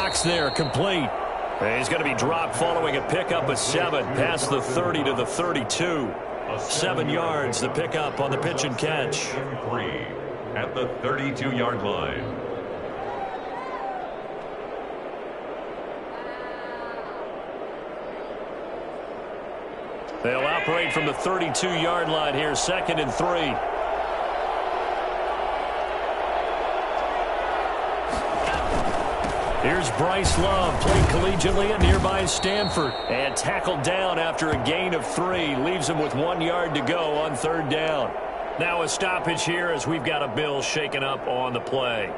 box there, complete. He's going to be dropped following a pickup of 7 past the 30 to the 32. 7 yards, the pickup on the pitch and catch. 3 at the 32-yard line. They'll operate from the 32-yard line here, 2nd and 3. Here's Bryce Love, played collegiately at nearby Stanford, and tackled down after a gain of 3. Leaves him with 1 yard to go on 3rd down. Now a stoppage here as we've got a Bills shaken up on the play.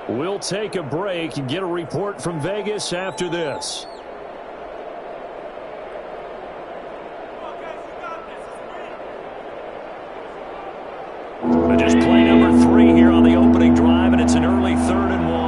We'll take a break and get a report from Vegas after this. Just play number 3 here on the opening drive, and it's an early 3rd and 1.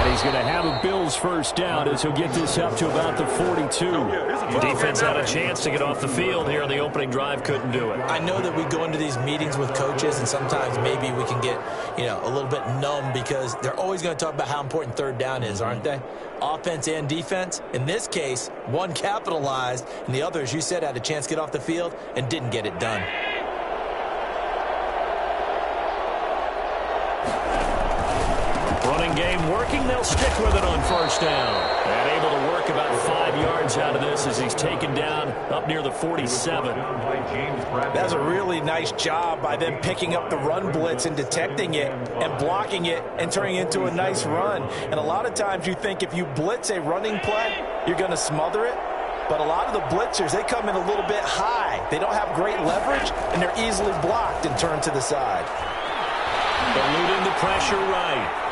He's going to have a Bills first down as he'll get this up to about the 42. The defense had a chance to get off the field here on the opening drive, couldn't do it. I know that we go into these meetings with coaches, and sometimes maybe we can get, a little bit numb because they're always going to talk about how important 3rd down is, aren't they? Offense and defense. In this case, one capitalized, and the other, as you said, had a chance to get off the field and didn't get it done. Running game working. They'll stick with it on 1st down. And able to work about 5 yards out of this as he's taken down up near the 47. That's a really nice job by them picking up the run blitz and detecting it and blocking it and turning it into a nice run. And a lot of times you think if you blitz a running play, you're going to smother it. But a lot of the blitzers, they come in a little bit high. They don't have great leverage, and they're easily blocked and turned to the side. Eluding the pressure right.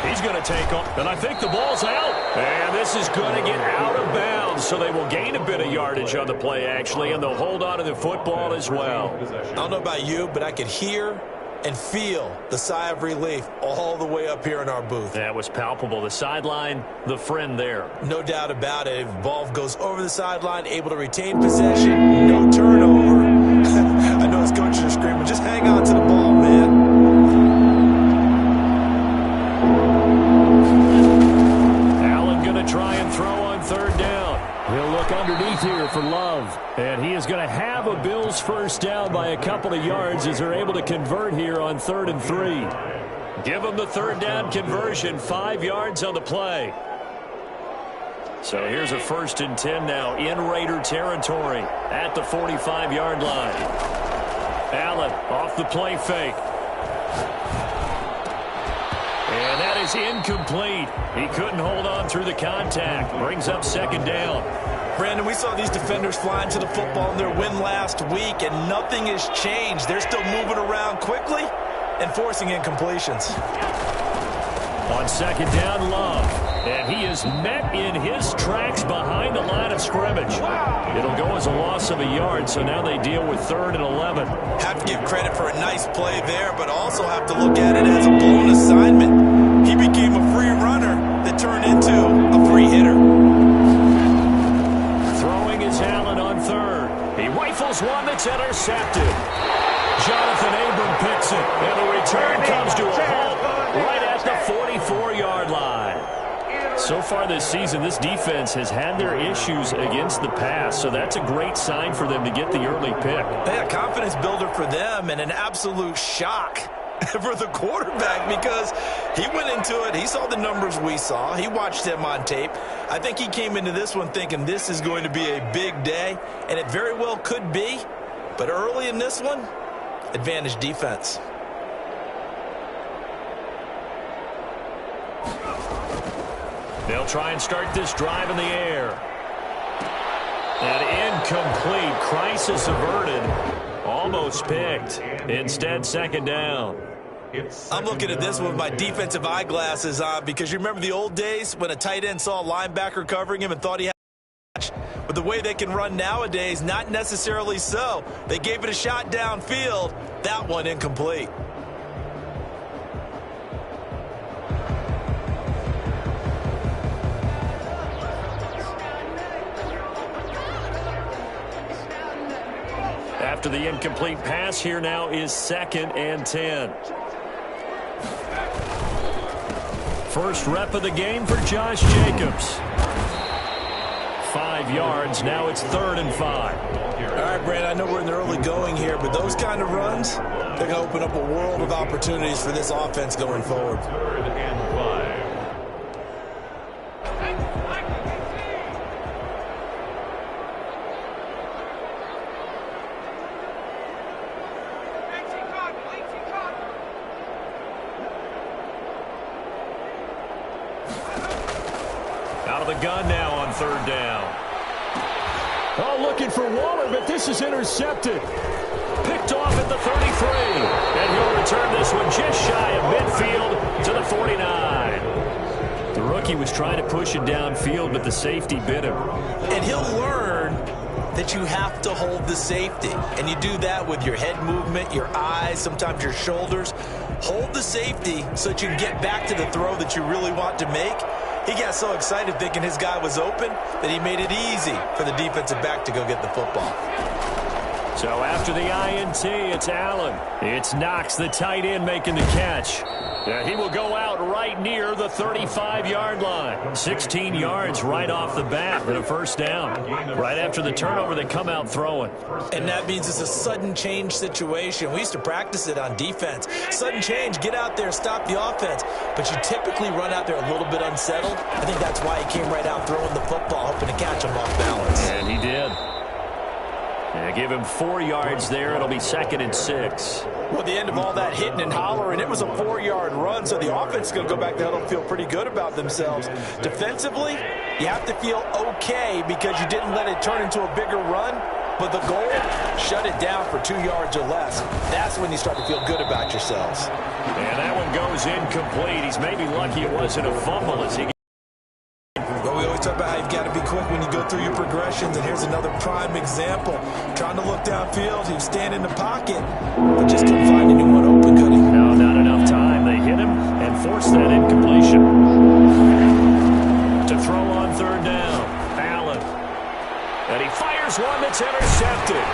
He's going to take off, and I think the ball's out. And this is going to get out of bounds, so they will gain a bit of yardage on the play, actually, and they'll hold on to the football as well. I don't know about you, but I could hear and feel the sigh of relief all the way up here in our booth. That was palpable. The sideline, the friend there. No doubt about it. If ball goes over the sideline, able to retain possession, no turnover. I know his coaches are screaming, just hang on to the ball, man. Try and throw on 3rd down. He'll look underneath here for Love. And he is going to have a Bills first down by a couple of yards as they're able to convert here on 3rd and 3. Give them the 3rd down conversion, 5 yards on the play. So here's a 1st and 10 now in Raider territory at the 45-yard line. Allen off the play fake. And that is incomplete. He couldn't hold on through the contact. Brings up 2nd down. Brandon, we saw these defenders flying to the football in their win last week, and nothing has changed. They're still moving around quickly and forcing incompletions. On 2nd down, Love. And he is met in his tracks behind the line of scrimmage. It'll go as a loss of a yard, so now they deal with 3rd and 11. Have to give credit for a nice play there, but also have to look at it as a blown assignment. He became a free runner that turned into a free hitter. Throwing is Allen on 3rd. He rifles one that's intercepted. Jonathan Abram picks it, and the return comes to a halt right at the 44-yard line. So far this season, this defense has had their issues against the pass, so that's a great sign for them to get the early pick. Yeah, confidence builder for them and an absolute shock for the quarterback because he went into it. He saw the numbers we saw. He watched them on tape. I think he came into this one thinking this is going to be a big day, and it very well could be. But early in this one, advantage defense. They'll try and start this drive in the air. And incomplete. Crisis averted. Almost picked. Instead, 2nd down. I'm looking at this with my defensive eyeglasses on because you remember the old days when a tight end saw a linebacker covering him and thought he had a catch? But the way they can run nowadays, not necessarily so. They gave it a shot downfield. That one incomplete. After the incomplete pass, here now is 2nd and 10. First rep of the game for Josh Jacobs. 5 yards. Now it's 3rd and 5. All right, Brandon, I know we're in the early going here, but those kind of runs, they're going to open up a world of opportunities for this offense going forward. 3rd and 5. Out of the gun now on 3rd down. Oh, looking for Waller, but this is intercepted. Picked off at the 33. And he'll return this one just shy of midfield to the 49. The rookie was trying to push it downfield, but the safety bit him. And he'll learn that you have to hold the safety. And you do that with your head movement, your eyes, sometimes your shoulders. Hold the safety so that you can get back to the throw that you really want to make. He got so excited thinking his guy was open that he made it easy for the defensive back to go get the football. So after the INT, it's Allen. It's Knox, the tight end, making the catch. He will go out right near the 35-yard line. 16 yards right off the bat with a 1st down. Right after the turnover, they come out throwing. And that means it's a sudden change situation. We used to practice it on defense. Sudden change, get out there, stop the offense. But you typically run out there a little bit unsettled. I think that's why he came right out throwing the football, hoping to catch him off balance. And he did. Yeah, give him 4 yards there. It'll be 2nd and 6. Well, at the end of all that hitting and hollering, it was a 4-yard run, so the offense is going to go back there and feel pretty good about themselves. Defensively, you have to feel okay because you didn't let it turn into a bigger run, but the goal, shut it down for 2 yards or less. That's when you start to feel good about yourselves. And that one goes incomplete. He's maybe lucky it wasn't a fumble as he... Well, we always talk about how you've got to be quick when you go through your progressions, and here's another prime example. Trying to look downfield, he was standing in the pocket, but just couldn't find anyone open, could he? No, not enough time. They hit him and forced that incompletion. To throw on 3rd down, Allen. And he fires one that's intercepted.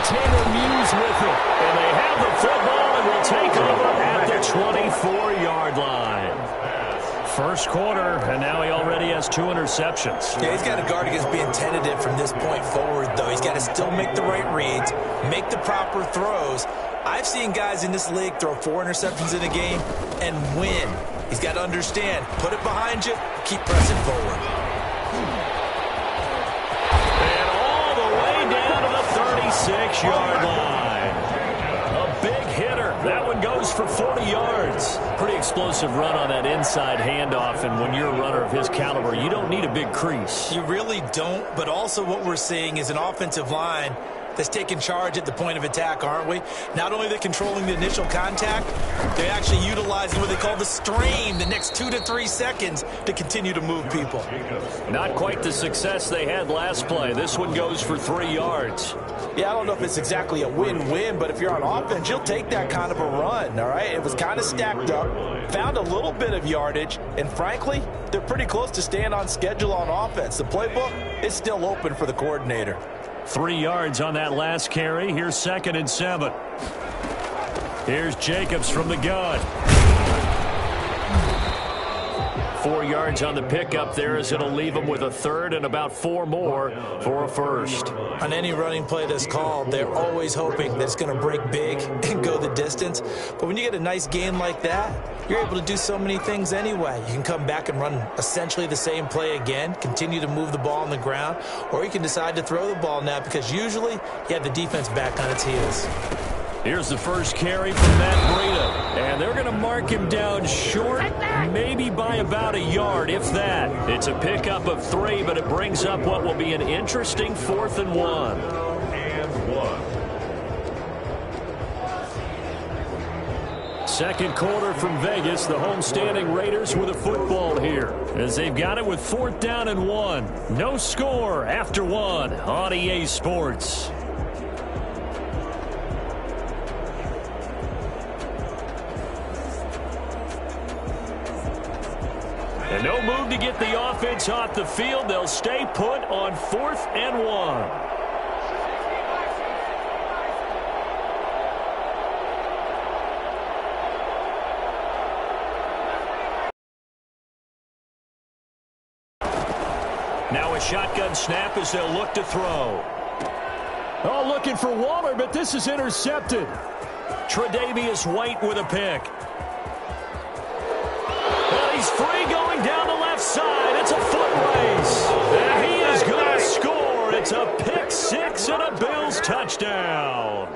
Taylor Muse with it. And they have the football and will take over at the 24-yard line. First quarter, and now he already has 2 interceptions. Yeah, he's got to guard against being tentative from this point forward, though. He's got to still make the right reads, make the proper throws. I've seen guys in this league throw 4 interceptions in a game and win. He's got to understand, put it behind you, keep pressing forward. And all the way down to the 36-yard line. A big hitter. That one goes for 40 yards. Pretty explosive run on that inside handoff, and when you're a runner of his caliber, you don't need a big crease. You really don't, but also what we're seeing is an offensive line that's taking charge at the point of attack, aren't we? Not only are they controlling the initial contact, they're actually utilizing what they call the strain, the next 2 to 3 seconds to continue to move people. Not quite the success they had last play. This one goes for 3 yards. Yeah, I don't know if it's exactly a win-win, but if you're on offense, you'll take that kind of a run, all right? It was kind of stacked up, found a little bit of yardage, and frankly, they're pretty close to staying on schedule on offense. The playbook is still open for the coordinator. 3 yards on that last carry. Here's 2nd and 7. Here's Jacobs from the gun. 4 yards on the pickup there as it'll leave him with a 3rd and about 4 more for a 1st. On any running play that's called, they're always hoping that it's going to break big and go the distance. But when you get a nice game like that, you're able to do so many things anyway. You can come back and run essentially the same play again, continue to move the ball on the ground, or you can decide to throw the ball now because usually you have the defense back on its heels. Here's the first carry from Matt Breida. And they're going to mark him down short, maybe by about a yard, if that. It's a pickup of 3, but it brings up what will be an interesting 4th and 1. And 1. Second quarter from Vegas. The homestanding Raiders with a football here as they've got it with 4th down and 1. No score after 1 on EA Sports. And no move to get the offense off the field. They'll stay put on 4th and 1. A shotgun snap as they'll look to throw. Oh, looking for Waller, but this is intercepted. Tre'Davious White with a pick. And he's free going down the left side. It's a foot race. And he is going to score. It's a pick six and a Bills touchdown.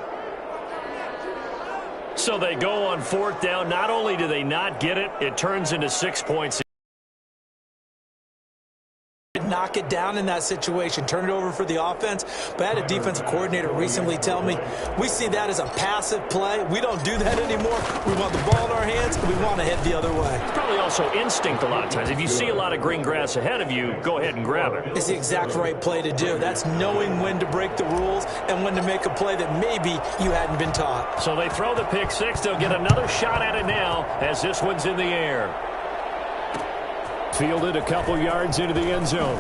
So they go on fourth down. Not only do they not get it, it turns into 6 points. Knock it down in that situation, turn it over for the offense. But I had a defensive coordinator recently tell me, we see that as a passive play. We don't do that anymore. We want the ball in our hands, and we want to head the other way. It's probably also instinct a lot of times. If you see a lot of green grass ahead of you, go ahead and grab it. It's the exact right play to do. That's knowing when to break the rules and when to make a play that maybe you hadn't been taught. So they throw the pick six. They'll get another shot at it now as this one's in the air. Fielded a couple yards into the end zone.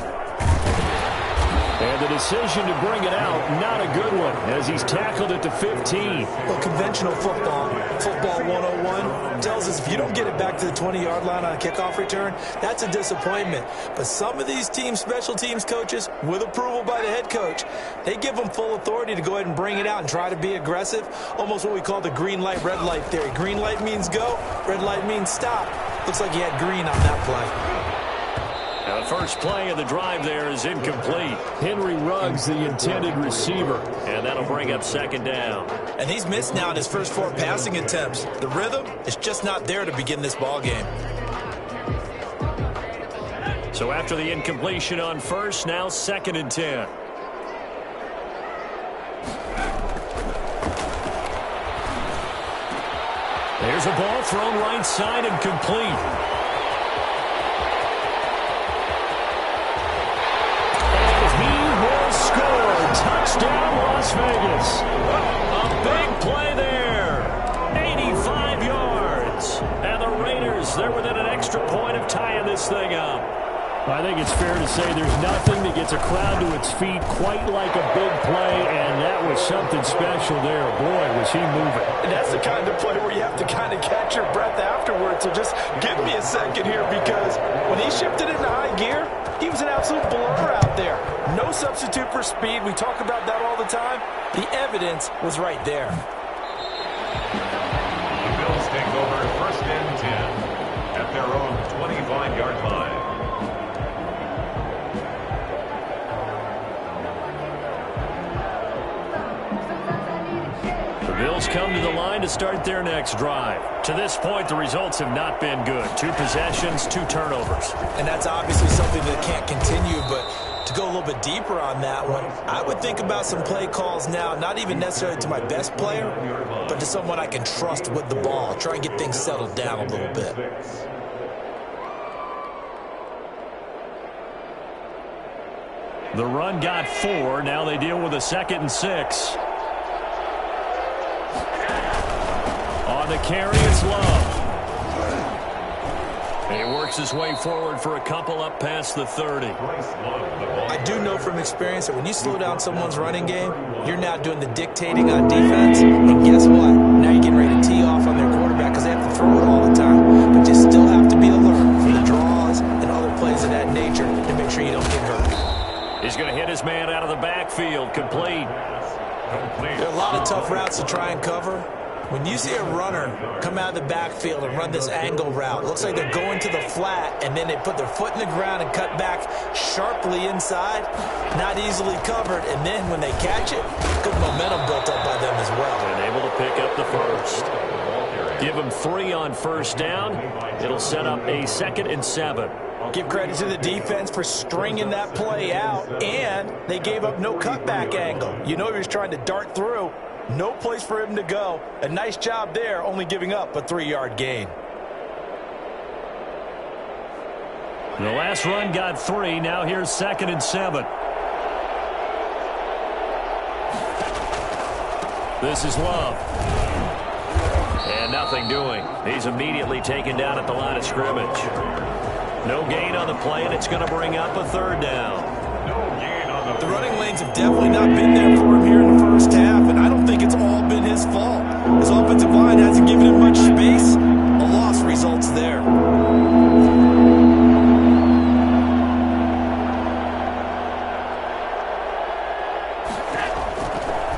And the decision to bring it out, not a good one, as he's tackled it to 15. Well, conventional football 101, tells us if you don't get it back to the 20-yard line on a kickoff return, that's a disappointment. But some of these teams, special teams coaches, with approval by the head coach, they give them full authority to go ahead and bring it out and try to be aggressive, almost what we call the green light, red light theory. Green light means go, red light means stop. Looks like he had green on that play. Now the first play of the drive there is incomplete. Henry Ruggs, the intended receiver. And that'll bring up second down. And he's missed now in his first 4 passing attempts. The rhythm is just not there to begin this ball game. So after the incompletion on first, now 2nd and 10. There's a ball thrown right side and complete. Touchdown, Las Vegas. A big play there. 85 yards. And the Raiders, they're within an extra point of tying this thing up. I think it's fair to say there's nothing that gets a crowd to its feet quite like a big play, and that was something special there. Boy, was he moving. And that's the kind of play where you have to kind of catch your breath afterwards. So just give me a second here, because when he shifted into high gear, he was an absolute blur out there. No substitute for speed. We talk about that all the time. The evidence was right there. The Bills take over 1st and 10 at their own 25-yard line. The Bills come to the line to start their next drive. To this point, the results have not been good. 2 possessions, 2 turnovers. And that's obviously something that can't continue, but to go a little bit deeper on that one, I would think about some play calls now, not even necessarily to my best player, but to someone I can trust with the ball. Try and get things settled down a little bit. The run got 4. Now they deal with a 2nd and 6. On the carry, it's Love. And he works his way forward for a couple up past the 30. I do know from experience that when you slow down someone's running game, you're now doing the dictating on defense. And guess what? Now you're getting ready to tee off on their quarterback because they have to throw it all the time. But you still have to be alert for the draws and other plays of that nature to make sure you don't get hurt. He's going to hit his man out of the backfield. Complete. There are a lot of tough routes to try and cover. When you see a runner come out of the backfield and run this angle route, it looks like they're going to the flat, and then they put their foot in the ground and cut back sharply inside, not easily covered, and then when they catch it, good momentum built up by them as well. And able to pick up the first. Give them 3 on first down. It'll set up a 2nd and 7. Give credit to the defense for stringing that play out, and they gave up no cutback angle. You know he was trying to dart through. No place for him to go. A nice job there, only giving up a 3-yard gain. The last run got 3. Now here's 2nd and 7. This is Love. And nothing doing. He's immediately taken down at the line of scrimmage. No gain on the play, and it's going to bring up a 3rd down. The running lanes have definitely not been there for him here in the first half, and I don't think it's all been his fault. His offensive line hasn't given him much space. A loss results there.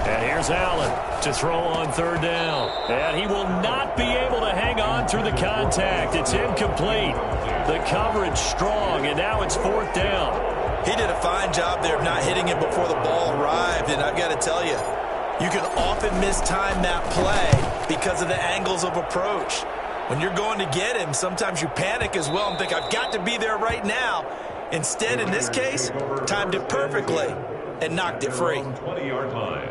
And here's Allen to throw on third down. And he will not be able to hang on through the contact. It's incomplete. The coverage strong, and now it's fourth down. He did a fine job there of not hitting it before the ball arrived, and I've got to tell you, you can often mistime that play because of the angles of approach. When you're going to get him, sometimes you panic as well and think, I've got to be there right now. Instead, in this case, timed it perfectly and knocked it free. 20-yard line.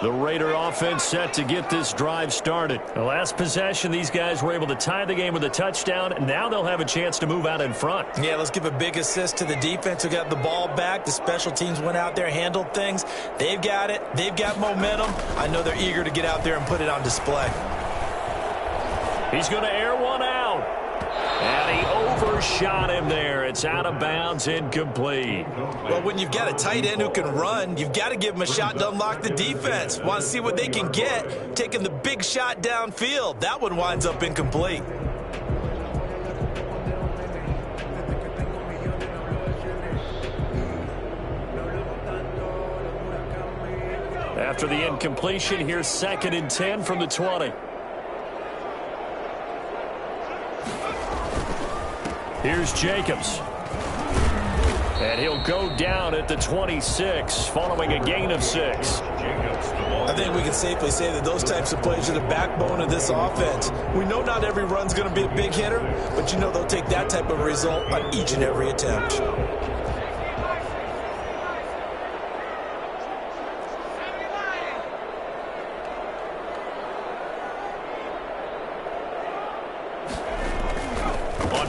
The Raider offense set to get this drive started. The last possession, these guys were able to tie the game with a touchdown. Now they'll have a chance to move out in front. Yeah, let's give a big assist to the defense who got the ball back. The special teams went out there, handled things. They've got it. They've got momentum. I know they're eager to get out there and put it on display. He's going to air one out. And he overshot him there. It's out of bounds, incomplete. Well, when you've got a tight end who can run, you've got to give him a shot to unlock the defense. Want to see what they can get, taking the big shot downfield. That one winds up incomplete. After the incompletion, here's 2nd and 10 from the 20. Here's Jacobs. And he'll go down at the 26 following a gain of 6. I think we can safely say that those types of plays are the backbone of this offense. We know not every run's going to be a big hitter, but you know they'll take that type of result on each and every attempt.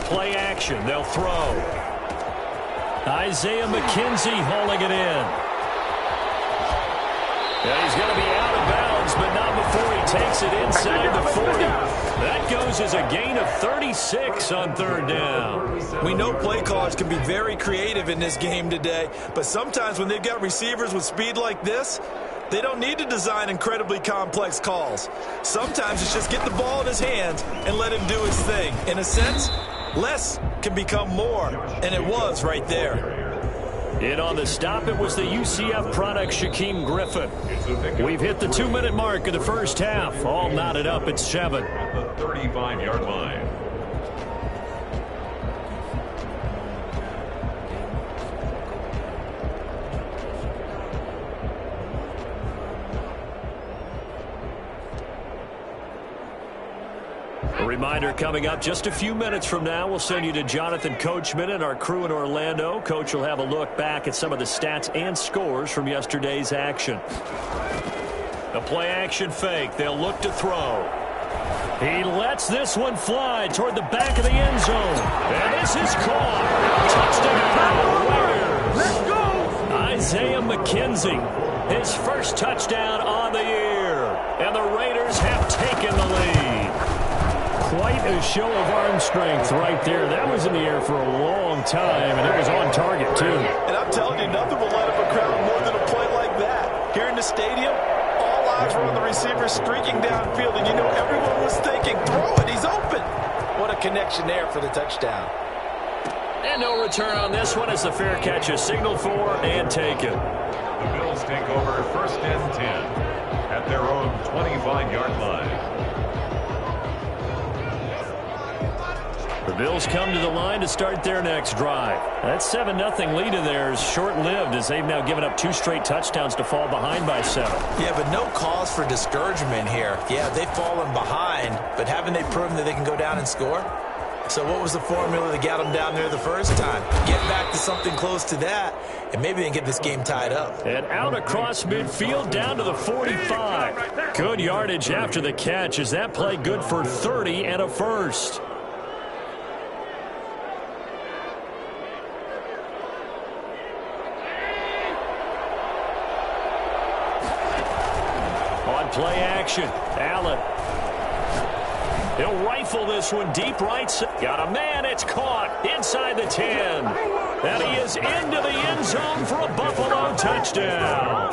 Play action. They'll throw. Isaiah McKenzie hauling it in. And he's going to be out of bounds, but not before he takes it inside the 40. That goes as a gain of 36 on third down. We know play callers can be very creative in this game today, but sometimes when they've got receivers with speed like this, they don't need to design incredibly complex calls. Sometimes it's just get the ball in his hands and let him do his thing. In a sense, less can become more, and it was right there. In on the stop, it was the UCF product, Shaquem Griffin. We've hit the 2-minute mark of the first half. All knotted up at 7. At the 35-yard line. A reminder coming up just a few minutes from now, we'll send you to Jonathan Coachman and our crew in Orlando. Coach will have a look back at some of the stats and scores from yesterday's action. The play action fake. They'll look to throw. He lets this one fly toward the back of the end zone. And this is caught. Touchdown, Raiders. Let's go. Isaiah McKenzie, his first touchdown on the year. And the Raiders have taken the lead. Quite a show of arm strength right there. That was in the air for a long time, and it was on target, too. And I'm telling you, nothing will light up a crowd more than a play like that. Here in the stadium, all eyes were on the receiver streaking downfield, and you know everyone was thinking, throw it, he's open. What a connection there for the touchdown. And no return on this one as the fair catch is signaled for and taken. The Bills take over 1st and 10 at their own 25-yard line. The Bills come to the line to start their next drive. That 7-0 lead of theirs short-lived as they've now given up 2 straight touchdowns to fall behind by 7. Yeah, but no cause for discouragement here. Yeah, they've fallen behind, but haven't they proven that they can go down and score? So what was the formula that got them down there the first time? Get back to something close to that, and maybe they can get this game tied up. And out across midfield down to the 45. Good yardage after the catch. Is that play good for 30 and a first? Play action. Allen. He'll rifle this one deep right side. Got a man. It's caught inside the 10. And he is into the end zone for a Buffalo touchdown.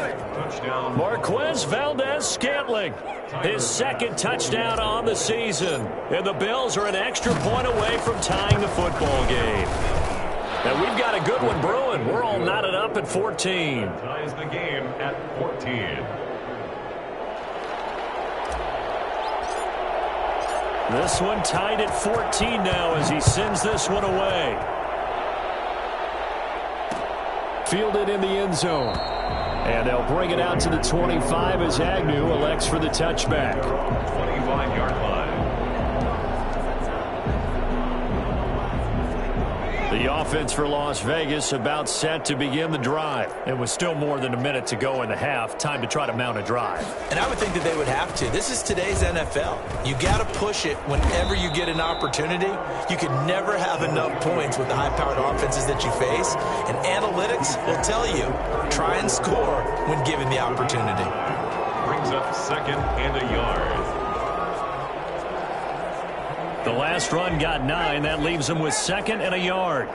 Marquez Valdez-Scantling, his 2nd touchdown on the season. And the Bills are an extra point away from tying the football game. And we've got a good one brewing. We're all knotted up at 14. Ties the game at 14. This one tied at 14 now as he sends this one away. Fielded in the end zone. And they'll bring it out to the 25 as Agnew elects for the touchback. 25-yard line. The offense for Las Vegas about set to begin the drive. It was still more than a minute to go in the half. Time to try to mount a drive. And I would think that they would have to. This is today's NFL. You got to push it whenever you get an opportunity. You can never have enough points with the high-powered offenses that you face. And analytics will tell you, try and score when given the opportunity. Brings up 2nd and a yard. The last run got 9. That leaves them with 2nd and a yard.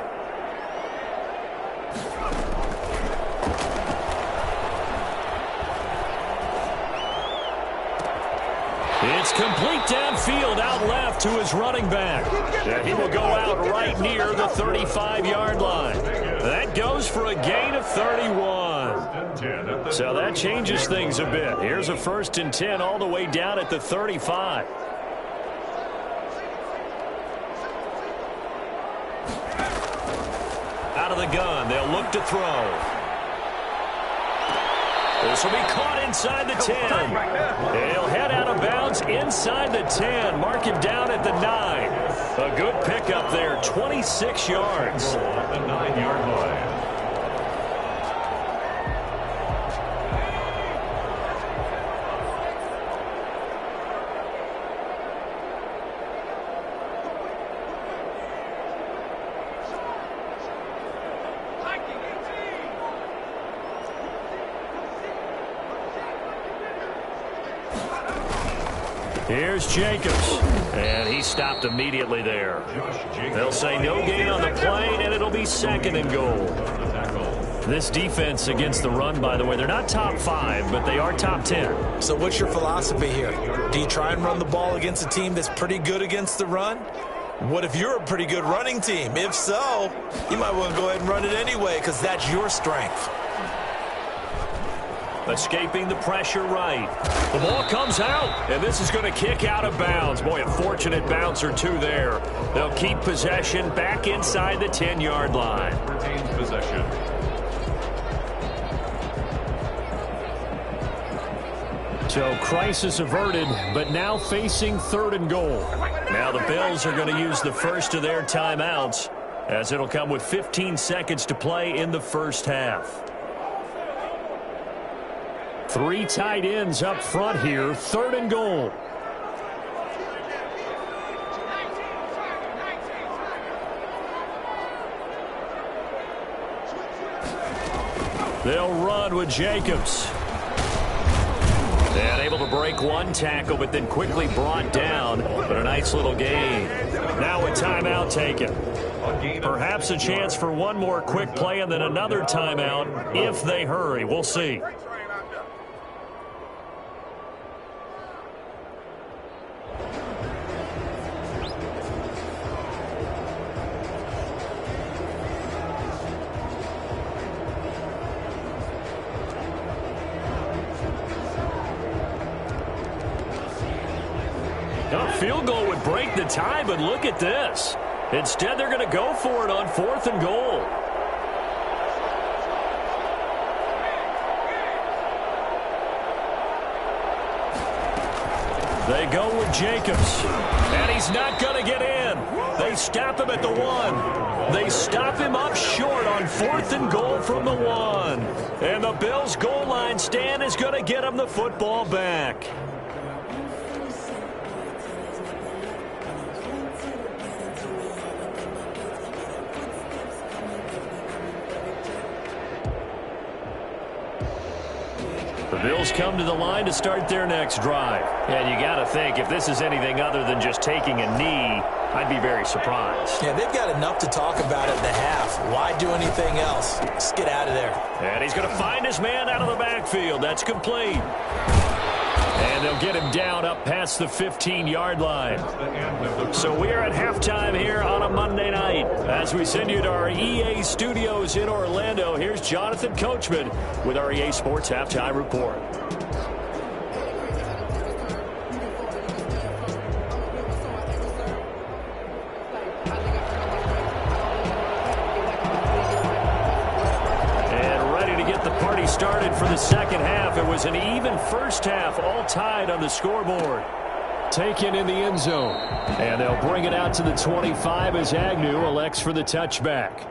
It's complete downfield, out left to his running back. And he will go out right near the 35-yard line. That goes for a gain of 31. So that changes things a bit. Here's a 1st and 10 all the way down at the 35. Out of the gun, they'll look to throw. This will be caught inside the 10. He'll head out of bounds inside the 10. Mark him down at the 9. A good pickup there, 26 yards. At the 9-yard line. Here's Jacobs, and he stopped immediately there. They'll say no gain on the play, and it'll be 2nd and goal. This defense against the run, by the way, they're not top 5, but they are top 10. So what's your philosophy here? Do you try and run the ball against a team that's pretty good against the run? What if you're a pretty good running team? If so, you might want to go ahead and run it anyway because that's your strength. Escaping the pressure right. The ball comes out, and this is going to kick out of bounds. Boy, a fortunate bounce or two there. They'll keep possession back inside the 10-yard line. Retains possession. So crisis averted, but now facing 3rd and goal. Now the Bills are going to use the first of their timeouts as it'll come with 15 seconds to play in the first half. 3 tight ends up front here, 3rd and goal. They'll run with Jacobs. And able to break one tackle, but then quickly brought down. But a nice little gain. Now a timeout taken. Perhaps a chance for one more quick play and then another timeout if they hurry. We'll see. A field goal would break the tie, but look at this. Instead, they're going to go for it on 4th and goal. They go with Jacobs, and he's not going to get in. They stop him at the 1. They stop him up short on 4th and goal from the 1. And the Bills' goal line stand is going to get him the football back. The Bills come to the line to start their next drive. And you got to think, if this is anything other than just taking a knee, I'd be very surprised. Yeah, they've got enough to talk about at the half. Why do anything else? Just get out of there. And he's going to find his man out of the backfield. That's complete. And they'll get him down up past the 15-yard line. So we are at halftime here on a Monday night. As we send you to our EA studios in Orlando, here's Jonathan Coachman with our EA Sports Halftime Report. Started for the second half. It was an even first half, all tied on the scoreboard. Taken in the end zone. And they'll bring it out to the 25 as Agnew elects for the touchback.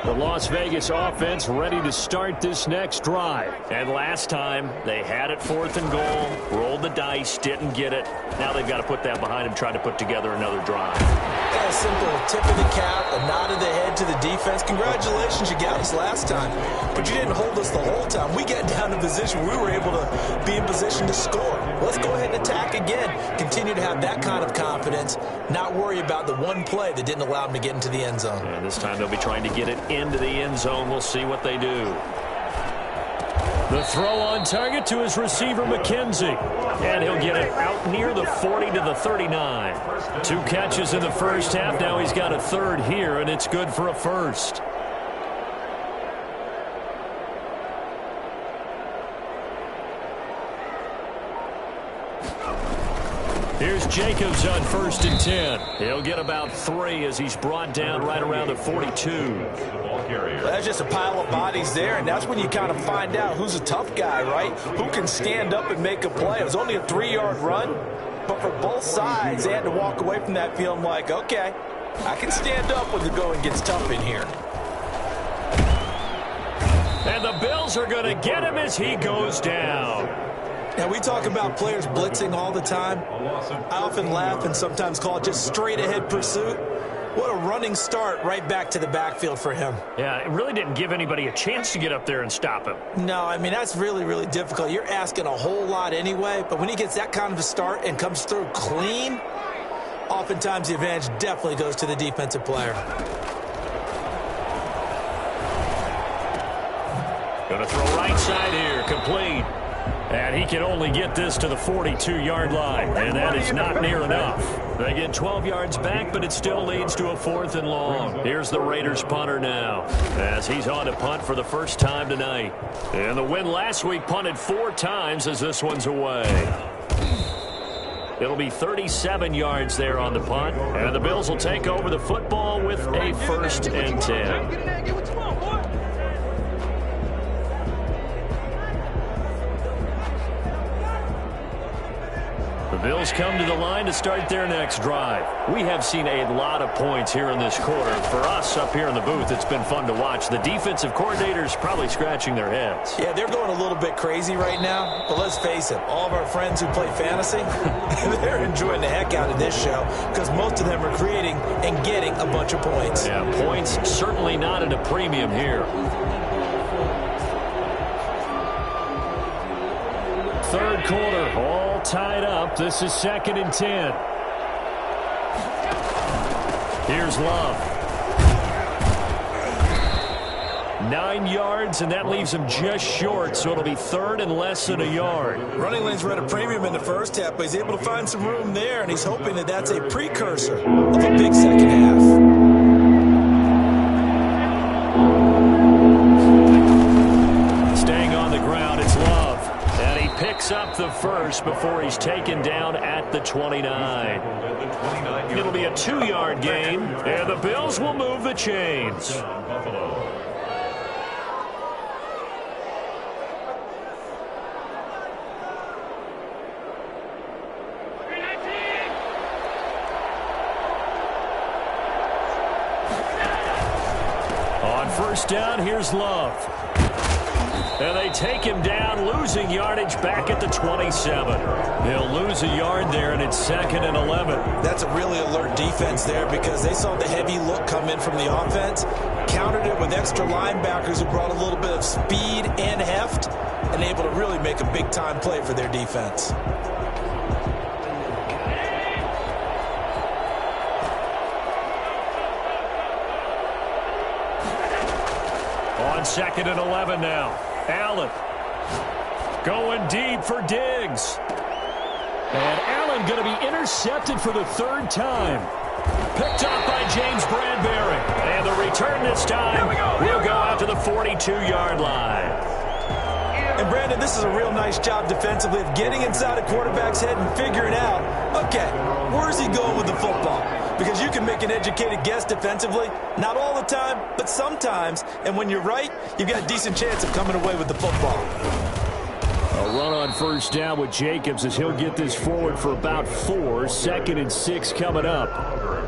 The Las Vegas offense ready to start this next drive. And last time, they had it 4th and goal, rolled the dice, didn't get it. Now they've got to put that behind them, try to put together another drive. Yeah, a simple tip of the cap, a nod of the head to the defense. Congratulations, you got us last time. But you didn't hold us the whole time. We got down to position where we were able to be in position to score. Let's go ahead and attack again. Continue to have that kind of confidence, not worry about the one play that didn't allow them to get into the end zone. And this time they'll be trying to get it into the end zone. We'll see what they do. The throw on target to his receiver, McKenzie. And he'll get it out near the 40 to the 39. 2 catches in the first half. Now he's got a third here, and it's good for a first. Here's Jacobs on 1st and 10. He'll get about 3 as he's brought down right around the 42. That's just a pile of bodies there, and that's when you kind of find out who's a tough guy, right? Who can stand up and make a play. It was only a 3-yard run, but for both sides, they had to walk away from that feeling like, okay, I can stand up when the going gets tough in here. And the Bills are going to get him as he goes down. Now, we talk about players blitzing all the time. I often laugh and sometimes call it just straight-ahead pursuit. What a running start right back to the backfield for him. Yeah, it really didn't give anybody a chance to get up there and stop him. No, I mean, that's really, really difficult. You're asking a whole lot anyway, but when he gets that kind of a start and comes through clean, oftentimes the advantage definitely goes to the defensive player. Going to throw right side here, complete. And he can only get this to the 42-yard line, and that is not near enough. They get 12 yards back, but it still leads to a 4th and long. Here's the Raiders punter now, as he's on to punt for the first time tonight. And the win last week punted 4 times as this one's away. It'll be 37 yards there on the punt, and the Bills will take over the football with a 1st and 10. The Bills come to the line to start their next drive. We have seen a lot of points here in this quarter. For us up here in the booth, it's been fun to watch. The defensive coordinators probably scratching their heads. Yeah, they're going a little bit crazy right now. But let's face it, all of our friends who play fantasy, they're enjoying the heck out of this show because most of them are creating and getting a bunch of points. Yeah, points certainly not at a premium here. 3rd quarter, all tied up. This is 2nd and 10. Here's Love. 9 yards, and that leaves him just short, so it'll be 3rd and less than a yard. Running lanes were at a premium in the first half, but he's able to find some room there, and he's hoping that that's a precursor of a big second half. Staying on the ground, it's Love. And he picks up the first before he's taken down at the 29. It'll be a 2-yard gain, and the Bills will move the chains. On 1st down, here's Love. And they take him down, losing yardage back at the 27. He'll lose a yard there, and it's 2nd and 11. That's a really alert defense there because they saw the heavy look come in from the offense, countered it with extra linebackers who brought a little bit of speed and heft, and able to really make a big-time play for their defense. On 2nd and 11 now. Allen going deep for Diggs. And Allen going to be intercepted for the 3rd time. Picked up by James Bradbury. And the return this time will go out to the 42-yard line. And, Brandon, this is a real nice job defensively of getting inside a quarterback's head and figuring out, okay, where's he going with the football? Because you can make an educated guess defensively. Not all the time, but sometimes. And when you're right, you've got a decent chance of coming away with the football. A run on 1st down with Jacobs as he'll get this forward for about 4. 2nd and 6 coming up.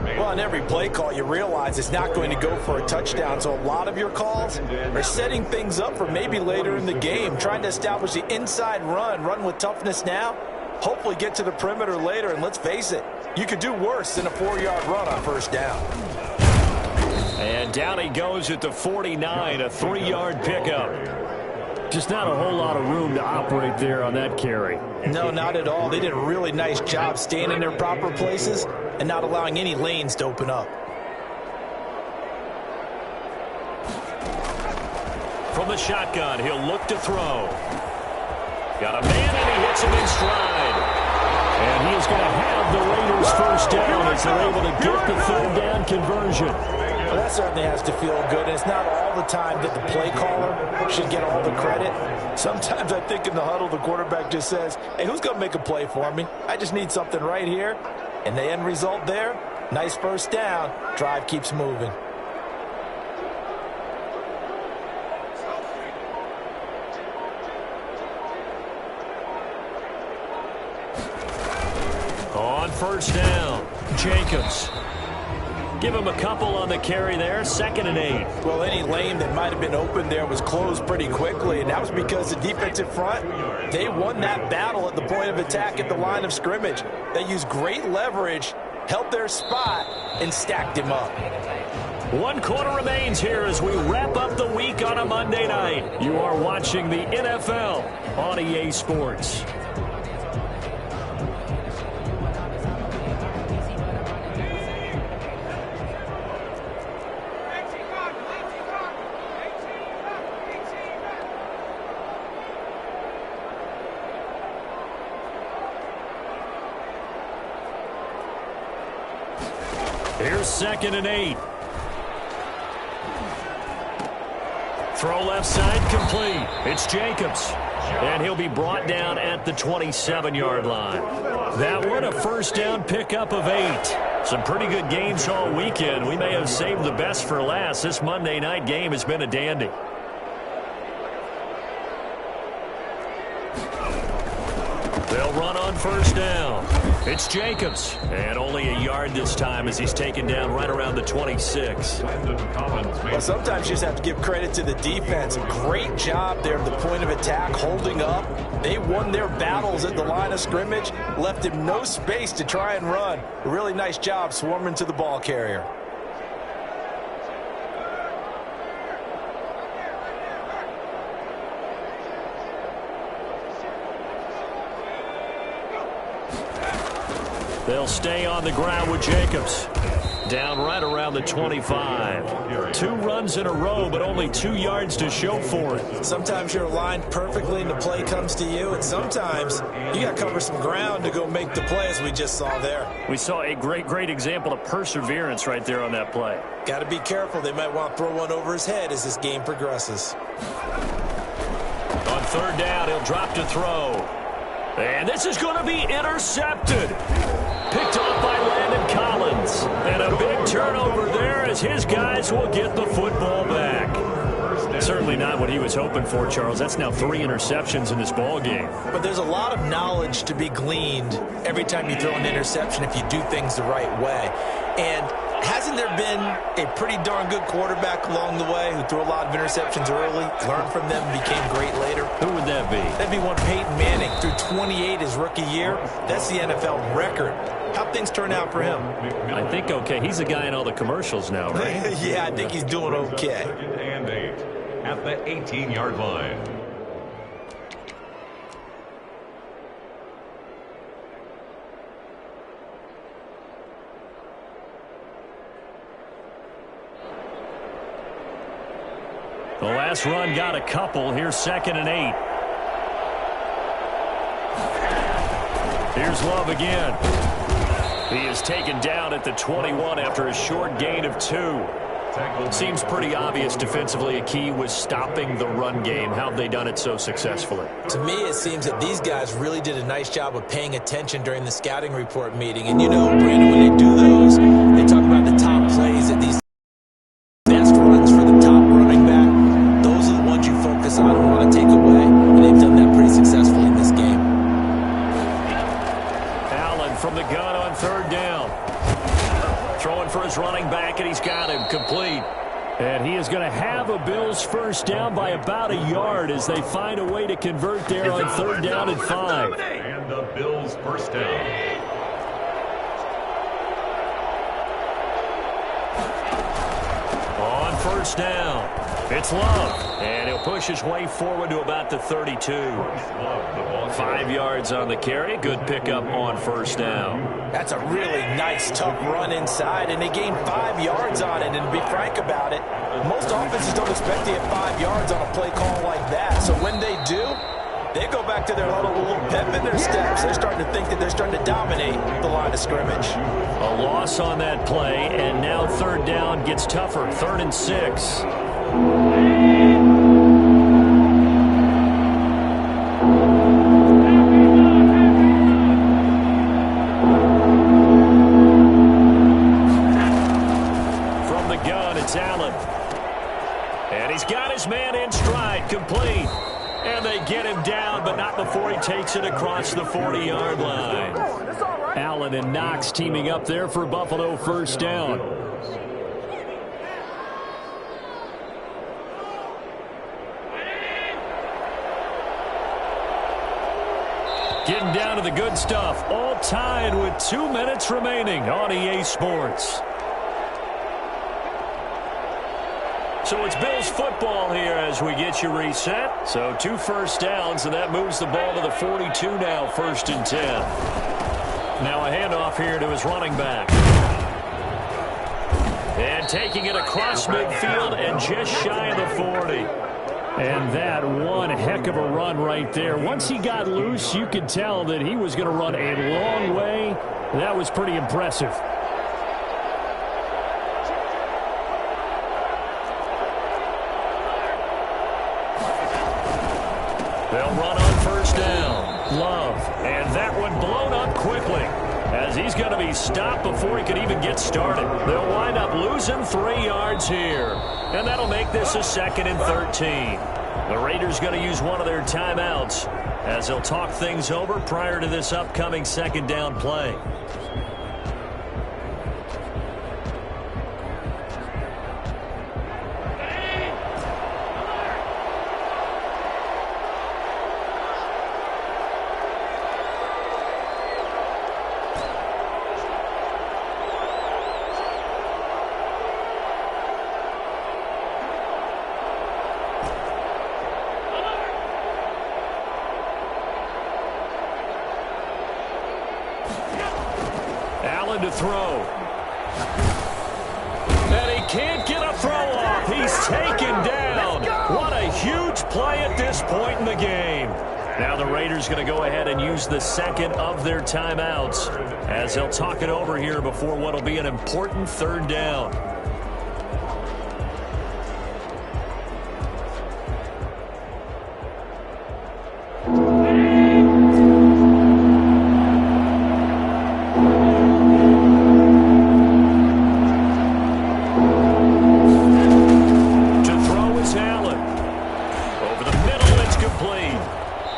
Well, on every play call, you realize it's not going to go for a touchdown. So a lot of your calls are setting things up for maybe later in the game, trying to establish the inside run with toughness now, hopefully get to the perimeter later. And let's face it, you could do worse than a 4-yard run on 1st down. And down he goes at the 49, a 3-yard pickup. Just not a whole lot of room to operate there on that carry. No, not at all. They did a really nice job staying in their proper places and not allowing any lanes to open up. From the shotgun, he'll look to throw. Got a man, and he hits him in stride. And he is going to have the Raiders 1st down as they're able to get the 3rd down conversion. Well, that certainly has to feel good. And it's not all the time that the play caller should get all the credit. Sometimes I think in the huddle, the quarterback just says, hey, who's going to make a play for me? I just need something right here. And the end result there, nice 1st down. Drive keeps moving. On 1st down, Jacobs. Give him a couple on the carry there. 2nd and 8. Well, any lane that might have been open there was closed pretty quickly, and that was because the defensive front, they won that battle at the point of attack at the line of scrimmage. They used great leverage, held their spot, and stacked him up. 1 quarter remains here as we wrap up the week on a Monday night. You are watching the NFL on EA Sports. Here's 2nd and 8. Throw left side complete. It's Jacobs. And he'll be brought down at the 27-yard line. That one a 1st down pickup of 8. Some pretty good games all weekend. We may have saved the best for last. This Monday night game has been a dandy. They'll run on 1st down. It's Jacobs. And only a yard this time as he's taken down right around the 26. Well, sometimes you just have to give credit to the defense. Great job there at the point of attack, holding up. They won their battles at the line of scrimmage, left him no space to try and run. A really nice job swarming to the ball carrier. They'll stay on the ground with Jacobs. Down right around the 25. 2 runs in a row, but only 2 yards to show for it. Sometimes you're aligned perfectly and the play comes to you, and sometimes you got to cover some ground to go make the play, as we just saw there. We saw a great example of perseverance right there on that play. Got to be careful. They might want to throw one over his head as this game progresses. On 3rd down, he'll drop to throw. And this is going to be intercepted. Picked off by Landon Collins. And a big turnover there as his guys will get the football back. Certainly not what he was hoping for, Charles. That's now 3 interceptions in this ball game. But there's a lot of knowledge to be gleaned every time you throw an interception if you do things the right way. And hasn't there been a pretty darn good quarterback along the way who threw a lot of interceptions early, learned from them, and became great later? Who would that be? That'd be one Peyton Manning. Threw 28 his rookie year. That's the NFL record. How'd things turn out for him? I think okay. He's the guy in all the commercials now, right? Yeah, I think he's doing okay. And 8 at the 18-yard line. Well, last run got a couple. Here's 2nd and 8. Here's Love again. He is taken down at the 21 after a short gain of 2. Seems pretty obvious defensively a key was stopping the run game. How have they done it so successfully? To me, it seems that these guys really did a nice job of paying attention during the scouting report meeting. And you know, Brandon, when they do those, they talk about the top plays that these best runs for the top running back. Those are the ones you focus on and want to take away. And they've done that pretty successfully in this game. Allen from the gun on 3rd down. Throwing for his running back, and he's got him complete. And he is going to have a Bills first down by about a yard as they find a way to convert there on 3rd down and 5. And the Bills first down. On 1st down, it's Love, and he'll push his way forward to about the 32. 5 yards on the carry. Good pickup on 1st down. That's a really nice, tough run inside, and they gained 5 yards on it. And to be frank about it, most offenses don't expect to get 5 yards on a play call like that. So when they do, they go back to their huddle with a little pep in their steps. They're starting to think that they're starting to dominate the line of scrimmage. A loss on that play, and now 3rd down gets tougher. 3rd and 6. Allen. And he's got his man in stride, complete. And they get him down, but not before he takes it across the 40-yard line. Allen and Knox teaming up there for Buffalo first down. Getting down to the good stuff. All tied with 2 minutes remaining on EA Sports. So it's Bills football here as we get you reset. So 2 first downs, and that moves the ball to the 42 now, 1st and 10. Now a handoff here to his running back. And taking it across midfield and just shy of the 40. And that one heck of a run right there. Once he got loose, you could tell that he was going to run a long way. That was pretty impressive. They'll run on 1st down. Love. And that one blown up quickly as he's going to be stopped before he could even get started. They'll wind up losing 3 yards here. And that'll make this a 2nd and 13. The Raiders going to use one of their timeouts as they'll talk things over prior to this upcoming 2nd down play. Allen to throw. And he can't get a throw off. He's taken down. What a huge play at this point in the game. Now the Raiders going to go ahead and use the 2nd of their timeouts as they'll talk it over here before what will be an important 3rd down.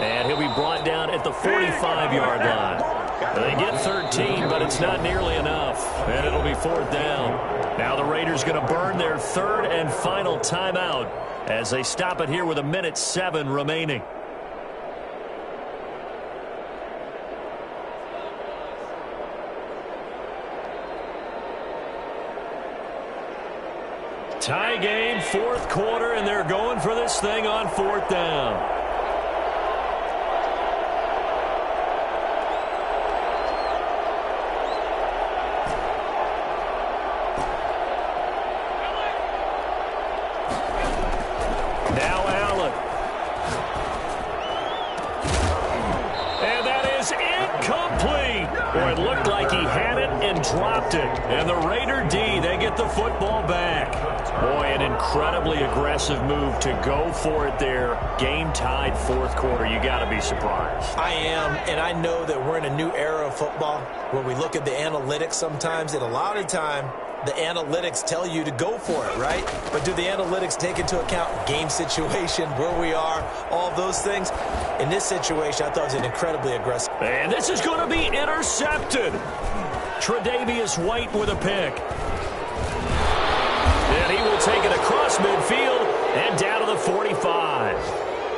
And he'll be brought down at the 45-yard line. They get 13, but it's not nearly enough. And it'll be 4th down. Now the Raiders going to burn their 3rd and final timeout as they stop it here with 1:07 remaining. Tie game, 4th quarter, and they're going for this thing on 4th down. is incomplete. Boy, it looked like he had it and dropped it. And the Raider D, they get the football back. Boy, an incredibly aggressive move to go for it there. Game tied fourth quarter. You got to be surprised. I am, and I know that we're in a new era of football where we look at the analytics sometimes, and a lot of time the analytics tell you to go for it, right? But do the analytics take into account game situation, where we are, all of those things? In this situation, I thought it was an incredibly aggressive. And this is going to be intercepted. Tre'Davious White with a pick. And he will take it across midfield and down to the 45.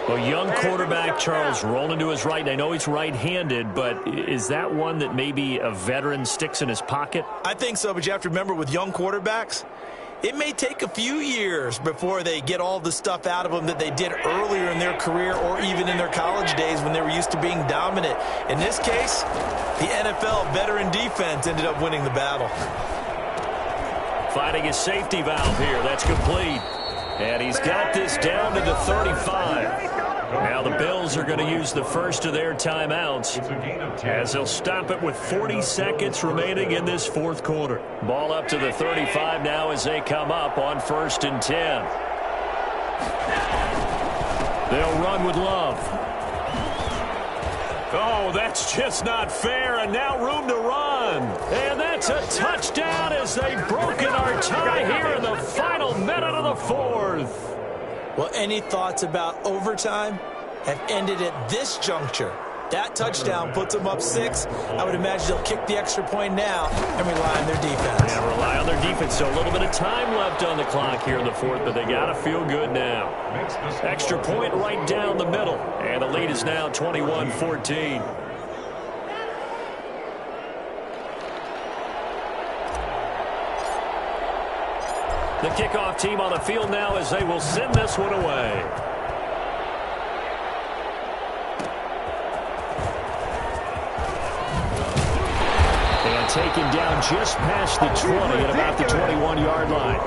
A young quarterback, Charles, rolling to his right. And I know he's right-handed, but is that one that maybe a veteran sticks in his pocket? I think so, but you have to remember with young quarterbacks, it may take a few years before they get all the stuff out of them that they did earlier in their career or even in their college days when they were used to being dominant. In this case, the NFL veteran defense ended up winning the battle. Finding his safety valve here. That's complete. And he's got this down to the 35. Now the Bills are going to use the first of their timeouts as they'll stop it with 40 seconds remaining in this fourth quarter. Ball up to the 35 now as they come up on 1st and 10. They'll run with Love. Oh, that's just not fair, and now room to run. And that's a touchdown as they've broken our tie here in the final minute of the fourth. Well, any thoughts about overtime have ended at this juncture. That touchdown puts them up 6. I would imagine they'll kick the extra point now and rely on their defense. Yeah, rely on their defense. So a little bit of time left on the clock here in the fourth, but they got to feel good now. Extra point right down the middle, and the lead is now 21-14. The kickoff team on the field now as they will send this one away. And taken down just past the 20 at about the 21-yard line.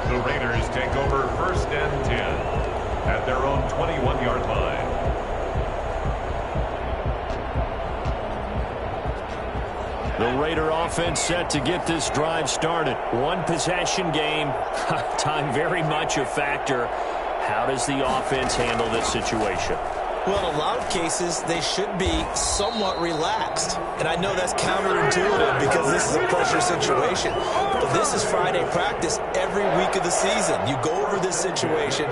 The Raiders take over 1st and 10 at their own 21-yard line. The Raider offense set to get this drive started. One possession game. Time very much a factor. How does the offense handle this situation? Well, in a lot of cases, they should be somewhat relaxed. And I know that's counterintuitive because this is a pressure situation. But this is Friday practice every week of the season. You go over this situation,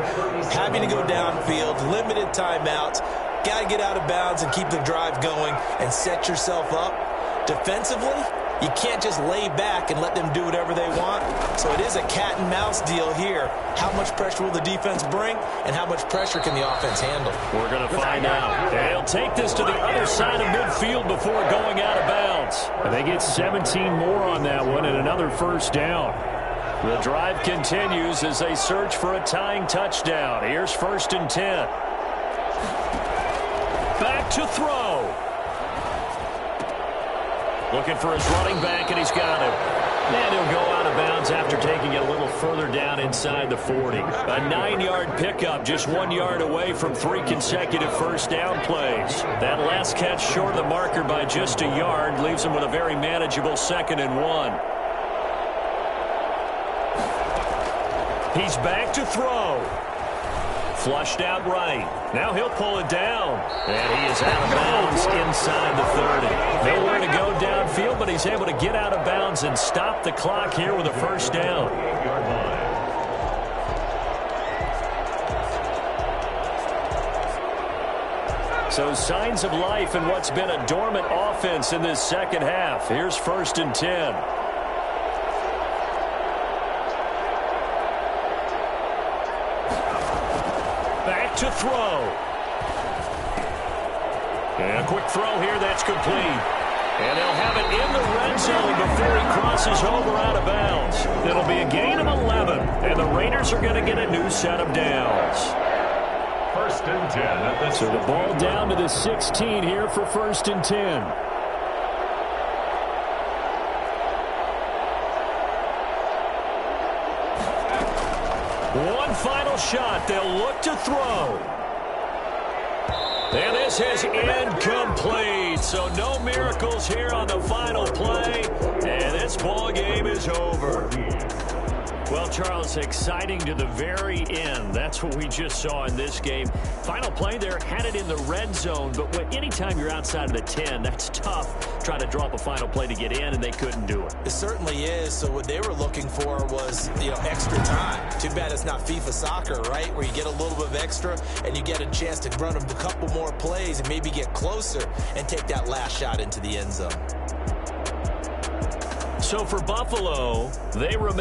having to go downfield, limited timeouts, got to get out of bounds and keep the drive going and set yourself up. Defensively, you can't just lay back and let them do whatever they want. So it is a cat and mouse deal here. How much pressure will the defense bring, and how much pressure can the offense handle? We're going to find out. They'll take this to the other side of midfield before going out of bounds. And they get 17 more on that one and another first down. The drive continues as they search for a tying touchdown. Here's 1st and 10. Back to throw. Looking for his running back, and he's got him. And he'll go out of bounds after taking it a little further down inside the 40. A 9-yard pickup, just 1 yard away from 3 consecutive first down plays. That last catch short of the marker by just a yard leaves him with a very manageable 2nd and 1. He's back to throw. Flushed out right. Now he'll pull it down. And he is out of bounds inside the 30. Nowhere to go downfield, but he's able to get out of bounds and stop the clock here with a first down. So signs of life in what's been a dormant offense in this second half. Here's 1st and 10. Back to throw. And a quick throw here, that's complete. And they'll have it in the red zone before he crosses over out of bounds. It'll be a gain of 11, and the Raiders are going to get a new set of downs. 1st and 10 at the So the ball down to the 16 here for 1st and 10. One final shot. They'll look to throw. And this is incomplete. So no miracles here on the final play. And this ball game is over. Well, Charles, exciting to the very end. That's what we just saw in this game. Final play there, had it in the red zone. But anytime you're outside of the 10, that's tough. Trying to drop a final play to get in, and they couldn't do it. It certainly is. So what they were looking for was, extra time. Too bad it's not FIFA soccer, right? Where you get a little bit of extra, and you get a chance to run a couple more plays and maybe get closer and take that last shot into the end zone. So for Buffalo, they remain